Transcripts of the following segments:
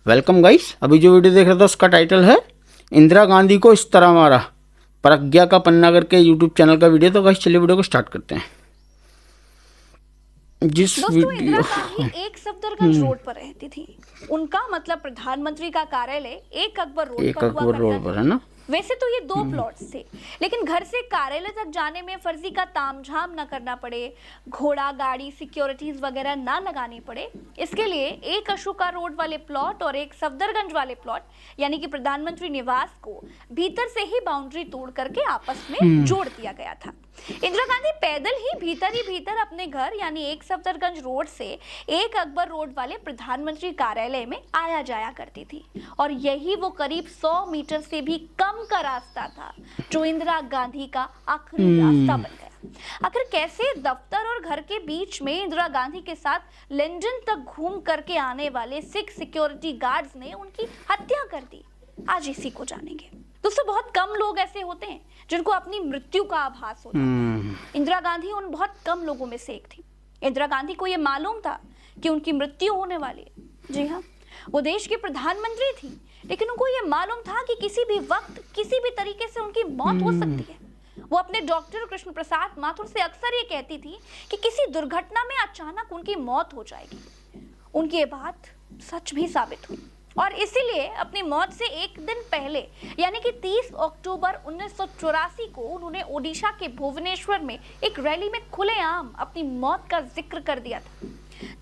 Welcome guys. अभी जो video देख रहे थे उसका टाइटल है इंदिरा गांधी को इस तरह मारा, प्रज्ञा का पन्ना करके यूट्यूब चैनल का वीडियो। तो गाइस चलिए वीडियो को स्टार्ट करते हैं। दोस्तों, इंदिरा गांधी एक सफदरगंज रोड पर रहती थी। उनका मतलब प्रधानमंत्री का कार्यालय एक अकबर रोड पर है ना। वैसे तो ये 2 प्लॉट्स थे, लेकिन घर से कार्यालय तक जाने में फर्जी का तामझाम न करना पड़े, घोड़ा गाड़ी सिक्योरिटीज वगैरह ना लगानी पड़े, इसके लिए एक अशोका रोड वाले प्लॉट और एक सफदरगंज वाले प्लॉट यानी कि प्रधानमंत्री निवास को भीतर से ही बाउंड्री तोड़ करके आपस में जोड़ दिया गया था। इंदिरा गांधी पैदल ही भीतर अपने घर यानी एक सफदरगंज रोड से एक अकबर रोड वाले प्रधानमंत्री कार्यालय में आया जाया करती थी, और यही वो करीब 100 मीटर से भी कम का रास्ता था जो इंदिरा गांधी का आखिरी रास्ता बन गया। आखिर कैसे दफ्तर और घर के बीच में इंदिरा गांधी के साथ लंदन तक घूम करके आने वाले सिख सिक्योरिटी गार्ड्स ने उनकी हत्या कर दी, आज इसी को जानेंगे। दोस्तों, बहुत कम लोग ऐसे होते हैं जिनको अपनी मृत्यु का आभास होता है। इंदिरा गांधी उन बहुत कम लोगों में से एक थी। इंदिरा गांधी को यह मालूम था कि उनकी मृत्यु होने वाली है। जी हाँ, वो देश की प्रधानमंत्री थी, लेकिन उनको यह मालूम था कि किसी भी वक्त किसी भी तरीके से उनकी मौत हो सकती है। वो अपने डॉक्टर कृष्ण प्रसाद माथुर से अक्सर ये कहती थी कि किसी दुर्घटना में अचानक उनकी मौत हो जाएगी। उनकी ये बात सच भी साबित हुई, और इसीलिए अपनी मौत से एक दिन पहले यानी कि 30 अक्टूबर 1984 को उन्होंने ओडिशा के भुवनेश्वर में एक रैली में खुलेआम अपनी मौत का जिक्र कर दिया था।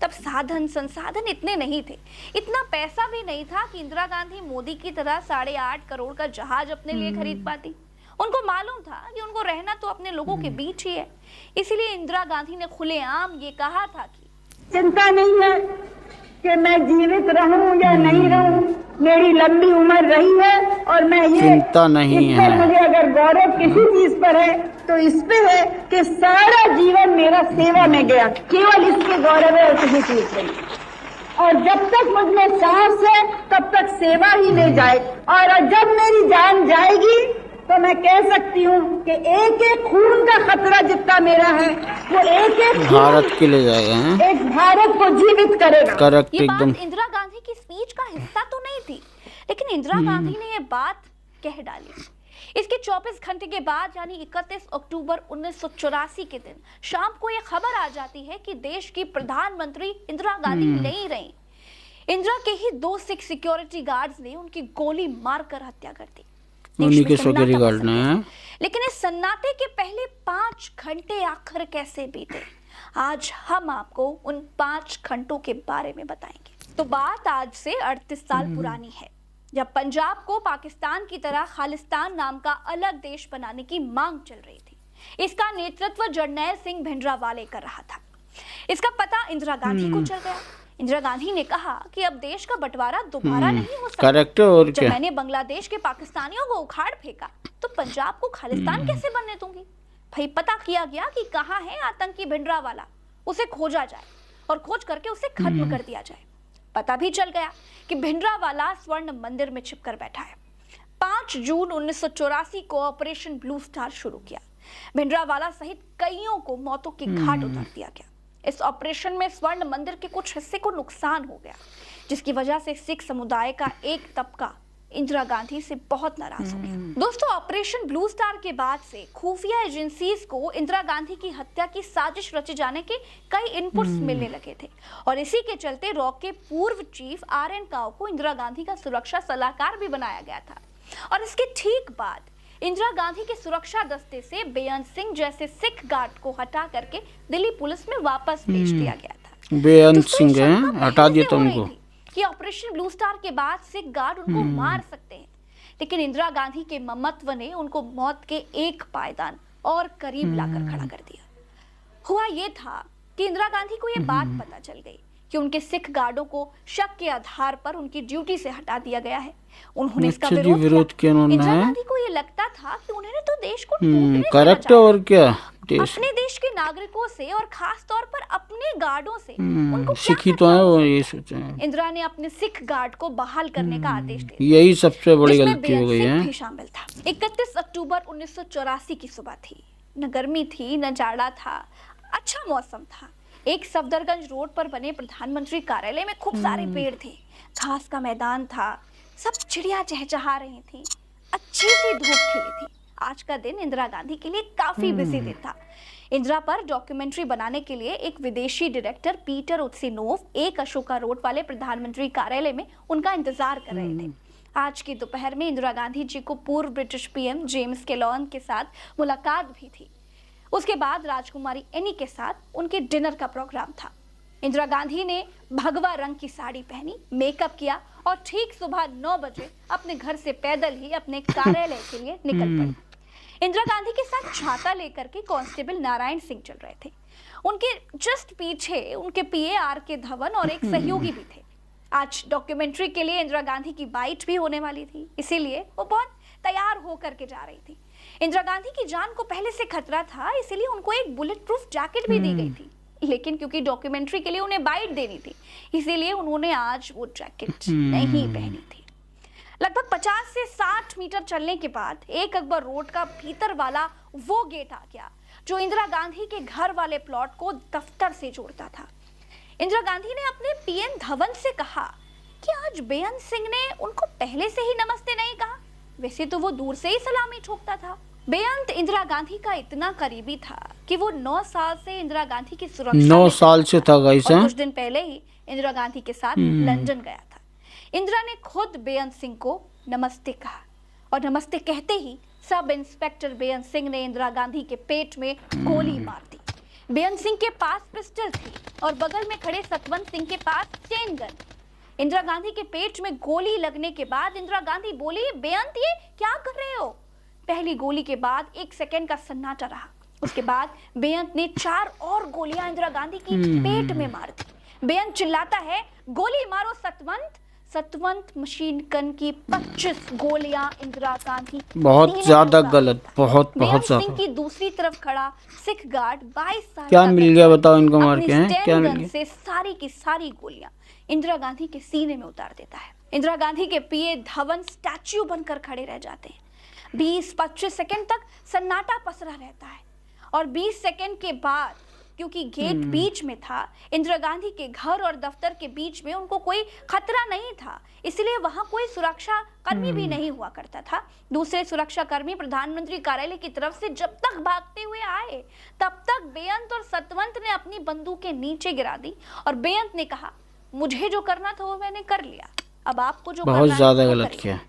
तब साधन संसाधन इतने नहीं थे, इतना पैसा भी नहीं था कि इंदिरा गांधी मोदी की तरह 8.5 करोड़ का जहाज अपने लिए खरीद पाती। उनको मालूम था कि उनको रहना तो अपने लोगों के बीच ही है, इसीलिए इंदिरा गांधी ने खुलेआम ये कहा था कि चिंता नहीं है कि मैं जीवित रहूं या नहीं रहूं, मेरी लंबी उम्र रही है और मैं ये चिंता नहीं है। मुझे अगर गौरव किसी चीज पर है तो इस पे है कि सारा जीवन मेरा सेवा में गया, केवल इसके गौरव है और किसी चीज पे नहीं। और जब तक मुझमें सांस है तब तक सेवा ही ले जाए, और जब मेरी जान जाएगी तो मैं कह सकती हूँ कि एक एक खून का खतरा जितना मेरा है वो एक एक भारत के लिए जाएगा, एक भारत को जीवित करेगा। करेक्ट, ये एकदम। बात इंदिरा गांधी की स्पीच का हिस्सा तो नहीं थी, लेकिन इंदिरा गांधी ने ये बात कह डाली। इसके 24 घंटे के बाद यानी 31 अक्टूबर 1984 के दिन शाम को ये खबर आ जाती है कि देश की प्रधानमंत्री इंदिरा गांधी नहीं रही। इंदिरा के ही 2 सिख सिक्योरिटी गार्ड्स ने उनकी गोली मारकर हत्या कर दी। उन्हीं के सिक्योरिटी गार्ड ने। लेकिन इस सन्नाटे के पहले 5 घंटे आखिर कैसे बीते, आज हम आपको उन 5 घंटों के बारे में बताएंगे। तो बात आज से 38 साल पुरानी है, जब पंजाब को पाकिस्तान की तरह खालिस्तान नाम का अलग देश बनाने की मांग चल रही थी। इसका नेतृत्व जरनैल सिंह भिंडरावाले कर रहा था। इसका पता इंदिरा गांधी को चल गया। इंदिरा गांधी ने कहा कि अब देश का बंटवारा दोबारा नहीं हो सकता। करेक्ट। और जब मैंने बांग्लादेश के पाकिस्तानियों को उखाड़ फेंका तो पंजाब को खालिस्तान कैसे बनने दूंगी। भाई, पता किया गया कि कहाँ है आतंकी भिंडरावाला, उसे खोजा जाए और खोज करके उसे खत्म कर दिया जाए। पता भी चल गया कि भिंडरावाला स्वर्ण मंदिर में छिपकर बैठा है। 5 जून 1984 को ऑपरेशन ब्लू स्टार शुरू किया। भिंडरावाला सहित कईयों को मौतों के घाट उतार दिया गया। इस ऑपरेशन में स्वर्ण मंदिर के कुछ हिस्से को नुकसान हो गया, जिसकी वजह से सिख समुदाय का एक तबका इंदिरा गांधी से बहुत नाराज हो गया। दोस्तों, ऑपरेशन ब्लू स्टार के बाद से खुफिया एजेंसीज को इंदिरा गांधी की हत्या की साजिश रचे जाने के कई इनपुट्स मिलने लगे थे, और इसी के चलते रॉ के पूर्व चीफ RN काव को इंदिरा गांधी का सुरक्षा सलाहकार भी बनाया गया था। और इसके ठीक बाद इंदिरा गांधी के सुरक्षा दस्ते से बेअंत सिंह जैसे सिख गार्ड को हटा करके दिल्ली पुलिस में वापस भेज दिया गया था। बेअंत सिंह हटा दिया था उनको कि ऑपरेशन ब्लू स्टार के बाद सिख गार्ड उनको मार सकते हैं, लेकिन इंदिरा गांधी के ममत्व ने उनको मौत के एक पायदान और करीब लाकर खड़ा कर दिया। हुआ ये था कि इंदिरा गांधी को ये बात पता चल गई कि उनके सिख गार्डों को शक के आधार पर उनकी ड्यूटी से हटा दिया गया है। उन्होंने इसका विरोध किया। इंदिरा गांधी को ये लगता था कि उन्होंने तो देश को करेक्ट। और क्या अपने देश के नागरिकों से और खास तौर पर अपने गार्डों से उनको सिखी तो है, वो ये सोचा। इंदिरा ने अपने सिख गार्ड को बहाल करने का आदेश दे दिया। यही सबसे बड़ी गलती हो गई है। शामिल था। 31 अक्टूबर 1984 की सुबह थी। न गर्मी थी न जाड़ा था, अच्छा मौसम था। एक सफदरगंज रोड पर बने प्रधानमंत्री कार्यालय में खूब सारे पेड़ थे। घास का मैदान था, सब चिड़िया चहचहा रही थी, अच्छी सी धूप खिली थी। आज का दिन इंदिरा गांधी के लिए काफी बिजी दिन था। इंदिरा पर डॉक्यूमेंट्री बनाने के लिए एक विदेशी डायरेक्टर पीटर उत्सिनोव एक अशोका रोड वाले प्रधानमंत्री कार्यालय में उनका इंतजार कर रहे थे। आज की दोपहर में इंदिरा गांधी जी को पूर्व ब्रिटिश पीएम जेम्स केलॉन के साथ मुलाकात भी थी। उसके बाद राजकुमारी एनी के साथ उनके डिनर का प्रोग्राम था। इंदिरा गांधी ने भगवा रंग की साड़ी पहनी, मेकअप किया और ठीक सुबह 9 बजे अपने घर से पैदल ही अपने कार्यालय के लिए निकल पड़ी। इंदिरा गांधी के साथ छाता लेकर के कांस्टेबल नारायण सिंह चल रहे थे। उनके जस्ट पीछे उनके पीए आर.के. धवन और एक सहयोगी भी थे। आज डॉक्यूमेंट्री के लिए इंदिरा गांधी की बाइट भी होने वाली थी, इसीलिए वो बहुत तैयार होकर के जा रही थी। इंदिरा गांधी की जान को पहले से खतरा था, इसीलिए उनको एक बुलेट प्रूफ जैकेट भी दी गई थी। लेकिन क्योंकि डॉक्यूमेंट्री के लिए उन्हें बाइट देनी थी, इसीलिए उन्होंने आज वो जैकेट नहीं पहनी थी। लगभग 50 से 60 मीटर चलने के बाद एक अकबर रोड का भीतर वाला वो गेट आ गया जो इंदिरा गांधी के घर वाले प्लॉट को दफ्तर से जोड़ता था। इंदिरा गांधी ने अपने पीएन धवन से कहा कि आज बेअंत सिंह ने उनको पहले से ही नमस्ते नहीं कहा। वैसे तो वो दूर से ही सलामी ठोकता था। बेअंत इंदिरा गांधी का इतना करीबी था कि वो 9 साल से इंदिरा गांधी की सुरक्षा 9 साल से था गाइस। कुछ दिन पहले ही इंदिरा गांधी के साथ लंदन गया था। इंदिरा ने खुद बेअंत सिंह को नमस्ते कहा और नमस्ते कहते ही सब इंस्पेक्टर बेअंत सिंह ने इंदिरा गांधी के पेट में गोली मार दी। बेअंत सिंह के पास पिस्टल थी और बगल में खड़े सतवंत सिंह के पास चेन गन। इंदिरा गांधी के पेट में गोली लगने के बाद इंदिरा गांधी बोली, बेअंत ये क्या कर रहे हो? पहली गोली के बाद 1 सेकंड का सन्नाटा रहा। उसके बाद बेअंत ने 4 और गोलियां इंदिरा गांधी की पेट में मार दी। बेअंत चिल्लाता है, गोली मारो सतवंत। सतवंत मशीन गन की 25 गोलियां इंदिरा गांधी बहुत ज्यादा गलत, बहुत ज्यादा। ज्यादा। की दूसरी तरफ खड़ा सिख गार्ड 22 साल क्या मिल गया बताओ इनको मार के? हैं क्या मिल गया? से सारी की सारी गोलियां इंदिरा गांधी के सीने में उतार देता है। इंदिरा गांधी के पीए धवन स्टैच्यू बनकर खड़े रह जाते हैं। 20-25 सेकंड तक सन्नाटा पसरा रहता है और 20 सेकंड के बाद क्योंकि गेट बीच में था, इंदिरा गांधी के घर और दफ्तर के बीच में उनको कोई खतरा नहीं था, इसलिए वहां कोई सुरक्षा कर्मी भी नहीं हुआ करता था। दूसरे सुरक्षा कर्मी प्रधानमंत्री कार्यालय की तरफ से जब तक भागते हुए आए तब तक बेअंत और सतवंत ने अपनी बंदूकें नीचे गिरा दी और बेअंत ने कहा, मुझे जो करना था वो मैंने कर लिया, अब आपको जो बहुत ज्यादा गलत किया।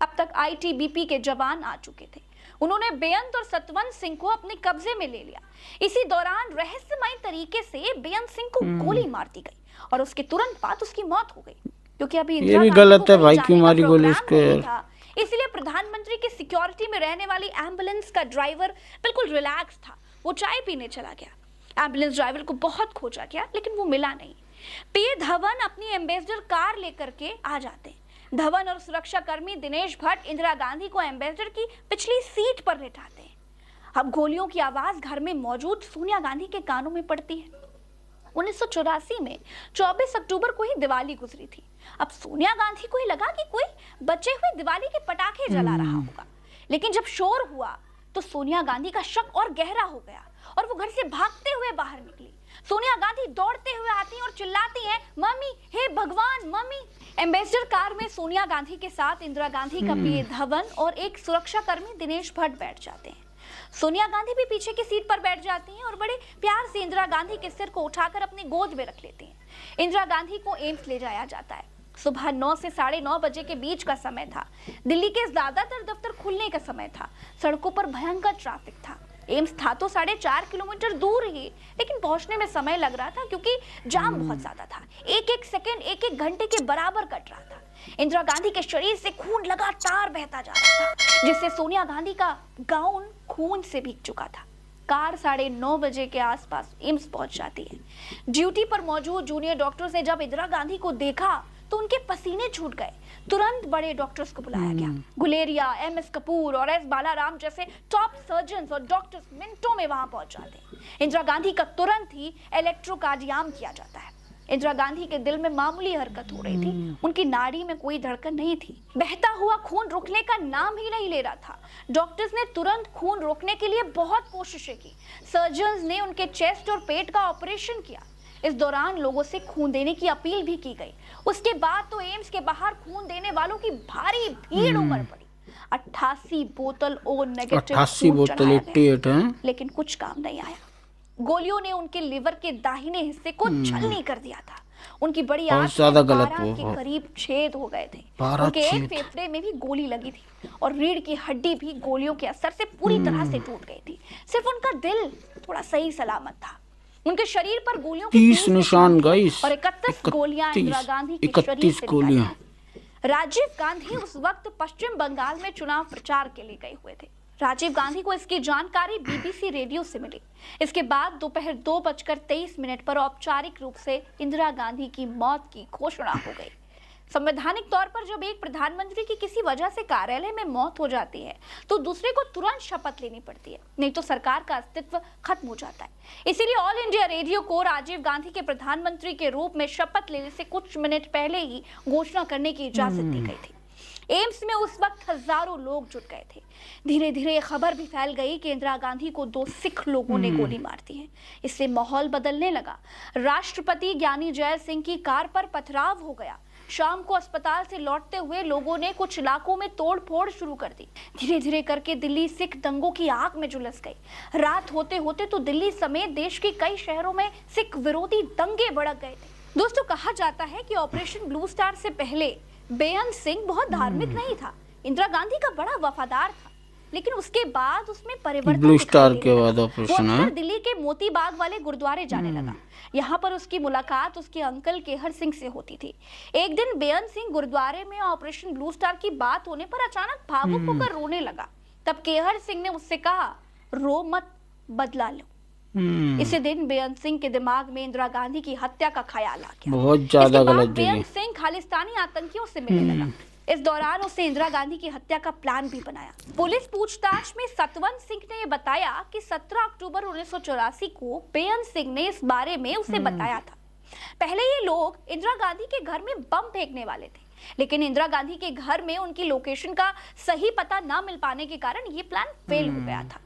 अब तक आईटीबीपी के जवान आ चुके थे। उन्होंने बेअंत और सतवंत सिंह को अपने कब्जे में ले लिया। इसी दौरान रहस्यमय तरीके से बेअंत सिंह को गोली मार दी गई और उसके तुरंत बाद उसकी मौत हो गई। क्योंकि अभी ये भी गलत है भाई, क्यों मारी गोली उसको? इसलिए प्रधानमंत्री की सिक्योरिटी में रहने वाली एम्बुलेंस का ड्राइवर बिल्कुल रिलैक्स था। वो चाय पीने चला गया। एम्बुलेंस ड्राइवर को बहुत खोजा गया लेकिन वो मिला नहीं। पीए धवन अपनी एम्बेसडर कार लेकर के आ जाते हैं। धवन और सुरक्षा कर्मी दिनेश भट्ट इंदिरा गांधी को एम्बेसडर की पिछली सीट पर लेटाते हैं। अब गोलियों की आवाज घर में मौजूद सोनिया गांधी के कानों में पड़ती है। 1984 में 24 अक्टूबर को ही दिवाली गुजरी थी। अब सोनिया गांधी को ही लगा कि कोई बचे हुए दिवाली के पटाखे जला रहा होगा, लेकिन जब शोर हुआ तो सोनिया गांधी का शक और गहरा हो गया और वो घर से भागते हुए बाहर निकली। सोनिया गांधी दौड़ते हुए आती हैं और चिल्लाती हैं, मम्मी, हे भगवान, मम्मी। एम्बेसडर कार में सोनिया गांधी के साथ इंदिरा गांधी का पीए धवन और एक सुरक्षा कर्मी दिनेश भट्ट बैठ जाते हैं। सोनिया गांधी भी पीछे की सीट पर बैठ जाती हैं और बड़े प्यार से इंदिरा गांधी के सिर को उठाकर अपनी गोद में रख लेती हैं। इंदिरा गांधी को एम्स ले जाया जाता है। सुबह 9 से 9:30 बजे के बीच का समय था। दिल्ली के ज्यादातर दफ्तर खुलने का समय था। सड़कों पर भयंकर ट्रैफिक था। एम्स था तो 4.5 किलोमीटर दूर ही, लेकिन पहुंचने में समय लग रहा था क्योंकि जाम बहुत ज्यादा था। एक सेकंड 1 घंटे के बराबर कट रहा था। इंदिरा गांधी के शरीर से खून लगातार बहता जा रहा था, जिससे सोनिया गांधी का गाउन खून से भीग चुका था। कार 9:30 बजे के आसपास एम्स पहुंच जाती है। ड्यूटी पर मौजूद जूनियर डॉक्टर्स ने जब इंदिरा गांधी को देखा तो उनके पसीने छूट गए। तुरंत बड़े डॉक्टर्स को बुलाया गया। गुलेरिया, एमएस कपूर और एस बालाराम जैसे टॉप सर्जन्स और डॉक्टर्स मिनटों में वहां पहुंच जाते हैं। इंदिरा गांधी का तुरंत ही इलेक्ट्रोकार्डियम किया जाता है। इंदिरा गांधी के दिल में मामूली हरकत हो रही थी। उनकी नाड़ी में कोई धड़कन नहीं थी। बहता हुआ खून रुकने का नाम ही नहीं ले रहा था। डॉक्टर्स ने तुरंत खून रोकने के लिए बहुत कोशिशें की। सर्जन्स ने उनके चेस्ट और पेट का ऑपरेशन किया, इस दौरान लोगों से खून देने की अपील भी की गई। उसके बाद तो एम्स के बाहर खून देने वालों की भारी भीड़ उमड़ पड़ी। 88 बोतल ओ नेगेटिव 88 बोतल 88 हैं, लेकिन कुछ काम नहीं आया। गोलियों ने उनके लिवर के दाहिने हिस्से को छलनी कर दिया था। उनकी बड़ी बहुत आंख ज्यादा में गलत 12 के वो। करीब छेद हो गए थे। 12 उनके एक छेद। फेफड़े में भी गोली लगी थी और रीढ़ की हड्डी भी गोलियों के असर से पूरी तरह से टूट गई थी। सिर्फ उनका दिल थोड़ा सही सलामत था। उनके शरीर पर गोलियों के 30 निशान गाइस, और 31 गोलियां इंदिरा गांधी के शरीर 31 से गोलियां। निकाली। राजीव गांधी उस वक्त पश्चिम बंगाल में चुनाव प्रचार के लिए गए हुए थे। राजीव गांधी को इसकी जानकारी बीबीसी रेडियो से मिली। इसके बाद दोपहर 2:23 पर औपचारिक रूप से इंदिरा गांधी की मौत की घोषणा हो गई। संवैधानिक तौर पर जब एक प्रधानमंत्री की किसी वजह से कार्यालय में मौत हो जाती है तो दूसरे को तुरंत शपथ लेनी पड़ती है, नहीं तो सरकार का अस्तित्व खत्म हो जाता है। इसीलिए ऑल इंडिया रेडियो को राजीव गांधी के प्रधानमंत्री के रूप में शपथ लेने से कुछ मिनट पहले ही घोषणा करने की इजाजत दी गई थी। एम्स में उस वक्त हजारों लोग जुट गए थे। धीरे धीरे खबर भी फैल गई कि इंदिरा गांधी को 2 सिख लोगों ने गोली मार दी है। इससे माहौल बदलने लगा। राष्ट्रपति ज्ञानी जैल सिंह की कार पर पथराव हो गया। शाम को अस्पताल से लौटते हुए लोगों ने कुछ इलाकों में तोड़फोड़ शुरू कर दी। धीरे धीरे करके दिल्ली सिख दंगों की आग में झुलस गई। रात होते होते तो दिल्ली समेत देश के कई शहरों में सिख विरोधी दंगे भड़क गए थे। दोस्तों, कहा जाता है कि ऑपरेशन ब्लू स्टार से पहले बेअंत सिंह बहुत धार्मिक नहीं था, इंदिरा गांधी का बड़ा वफादार था, लेकिन उसके बाद उसमें परिवर्तन ब्लू स्टार दिखाई के देने बाद लगा। ऑपरेशन वो है। अक्सर दिल्ली के मोती बाग वाले गुरुद्वारे जाने लगा। यहाँ पर उसकी मुलाकात उसके अंकल केहर सिंह से होती थी। एक दिन बेअंत सिंह गुरुद्वारे में ऑपरेशन ब्लू स्टार की बात होने पर अचानक भावुक होकर रोने लगा। तब केहर सिंह ने उससे कहा, रो मत, बदला लो। इसी दिन बेअंत सिंह के दिमाग में इंदिरा गांधी की हत्या का ख्याल आ गया। बहुत ज्यादा इसके बाद गलत जगह। बेअंत सिंह खालिस्तानी आतंकियों से मिलने लगा। इस दौरान उसने इंदिरा गांधी की हत्या का प्लान भी बनाया। पुलिस पूछताछ में सतवंत सिंह ने यह बताया कि 17 अक्टूबर 1984 को बेअंत सिंह ने इस बारे में उसे बताया था। पहले ये लोग इंदिरा गांधी के घर में बम फेंकने वाले थे, लेकिन इंदिरा गांधी के घर में उनकी लोकेशन का सही पता न मिल पाने के कारण ये प्लान फेल हो गया था।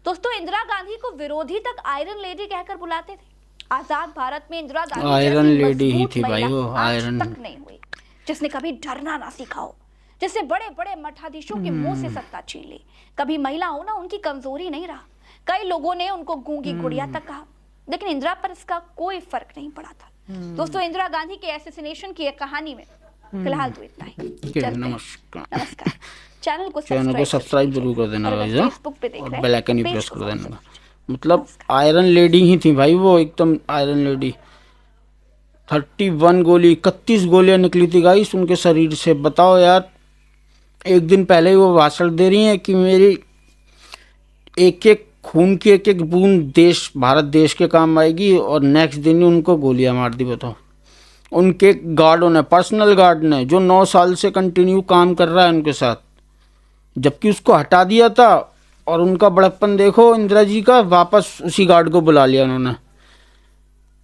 दोस्तों, इंदिरा गांधी को विरोधी तक आयरन लेडी कहकर बुलाते थे। आजाद भारत में इंदिरा गांधी आयरन जैसी लेडी ही मजबूत थी भाई महिला वो, आज आयरन। तक नहीं हुई जिसने कभी डरना ना सीखा हो, जिसने बड़े बड़े मठाधीशों के मुंह से सत्ता छीन ली। कभी महिला होना उनकी कमजोरी नहीं रहा। कई लोगों ने उनको गूंगी गुड़िया तक कहा, लेकिन इंदिरा पर इसका कोई फर्क नहीं पड़ा था। दोस्तों, इंदिरा गांधी के एसेसिनेशन की एक कहानी में फिलहाल तो इतना ही। चलते हैं। नमस्कार। चैनल को सब्सक्राइब जरूर कर देना गाइस, फेसबुक पे देख रहे और हैं, बेल आइकन ही पेज प्रेस को कर देना। सब्सक्राइब। मतलब आयरन लेडी ही थी भाई वो, एकदम आयरन लेडी। 31 गोली 31 गोलियां निकली थी गाइस उनके शरीर से। बताओ यार, एक दिन पहले ही वो भाषण दे रही हैं कि मेरी एक एक खून की एक एक बूंद देश, भारत देश के काम आएगी, और नेक्स्ट दिन ही उनको गोलियां मार दी। बताओ, उनके गार्डों ने, पर्सनल गार्ड ने, जो 9 साल से कंटिन्यू काम कर रहा है उनके साथ, जबकि उसको हटा दिया था। और उनका बड़प्पन देखो इंदिरा जी का, वापस उसी गार्ड को बुला लिया उन्होंने।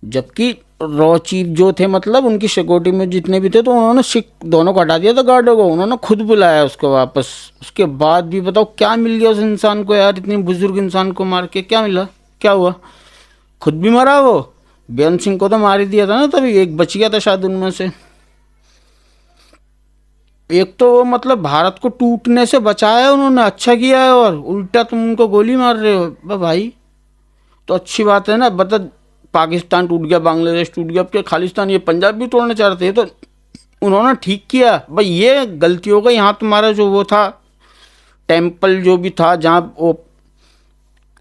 जबकि रॉ चीफ जो थे, मतलब उनकी सिक्योरिटी में जितने भी थे, तो उन्होंने सिख दोनों को हटा दिया था गार्डों को, उन्होंने खुद बुलाया उसको वापस। उसके बाद भी बताओ क्या मिल गया उस इंसान को यार, इतने बुजुर्ग इंसान को मार के क्या मिला, क्या हुआ? खुद भी मरा वो। बेअंत सिंह को तो मार ही दिया था ना, तभी एक बच गया था शायद उनमें से। एक तो वो मतलब भारत को टूटने से बचाया उन्होंने, अच्छा किया है, और उल्टा तुम उनको गोली मार रहे हो भाई। तो अच्छी बात है ना, बता, पाकिस्तान टूट गया, बांग्लादेश टूट गया, अब क्या खालिस्तान, ये पंजाब भी तोड़ना चाहते हैं, तो उन्होंने ठीक किया भाई। ये गलती हो गई। यहाँ तुम्हारा जो वो था टेम्पल जो भी था, जहाँ वो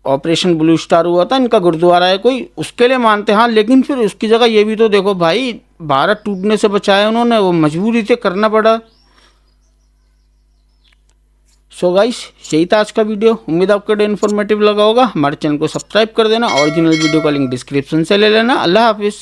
ऑपरेशन ब्लू स्टार हुआ था, इनका गुरुद्वारा है कोई, उसके लिए मानते हैं हाँ, लेकिन फिर उसकी जगह ये भी तो देखो भाई, भारत टूटने से बचाया उन्होंने, वो मजबूरी से करना पड़ा। सो गाइस, यही था आज का वीडियो। उम्मीद आपको इन्फॉर्मेटिव लगा होगा। हमारे चैनल को सब्सक्राइब कर देना। ओरिजिनल वीडियो का लिंक डिस्क्रिप्शन से ले लेना। अल्लाह हाफिज़।